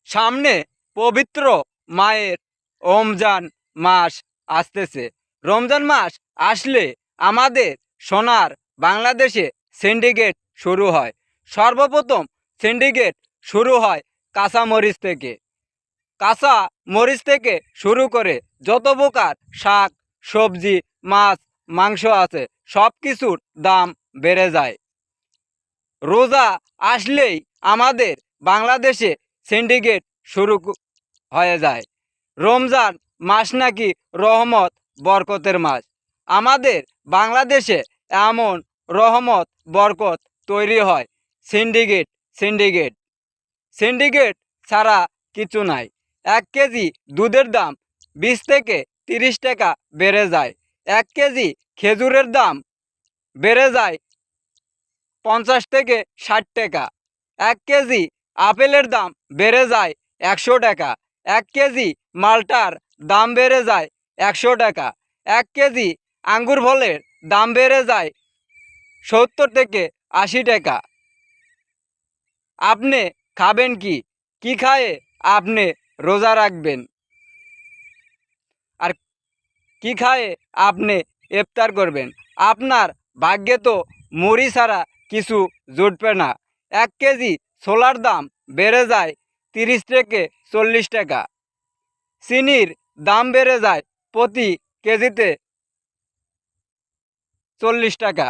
সামনে পবিত্র মায়ের রমজান মাস আসতেছে। রমজান মাস আসলে আমাদের সোনার বাংলাদেশে সিন্ডিকেট শুরু হয়। সর্বপ্রথম সিন্ডিকেট শুরু হয় কাঁচামরিচ থেকে। কাঁচা মরিচ থেকে শুরু করে যত প্রকার শাক সবজি মাছ মাংস আছে সব কিছুর দাম বেড়ে যায়। রোজা আসলেই আমাদের বাংলাদেশে সিন্ডিকেট শুরু হয়ে যায়। রমজান মাস নাকি রহমত বরকতের মাস। আমাদের বাংলাদেশে এমন রহমত বরকত তৈরি হয় সিন্ডিকেট সিন্ডিকেট সিন্ডিকেট ছাড়া কিছু নাই। 1 কেজি দুধের দাম 20 থেকে 30 টাকা বেড়ে যায়। 1 কেজি খেজুরের দাম বেড়ে যায় 50 থেকে 60 টাকা। 1 কেজি আপেলের দাম বেড়ে যায় 100 টাকা। 1 কেজি মালটার দাম বেড়ে যায় 100 টাকা। 1 কেজি আঙ্গুর ফলের দাম বেড়ে যায় 70 থেকে 80 টাকা। আপনি খাবেন কি? কি খায়ে আপনি রোজা রাখবেন? আর কি খায়ে আপনি ইফতার করবেন? আপনার ভাগ্যে তো মুড়ি ছাড়া কিছু জুটবে না। 1 কেজি ছোলার দাম বেড়ে যায় 30 থেকে 40 টাকা। চিনির দাম বেড়ে যায় প্রতি কেজিতে 40 টাকা।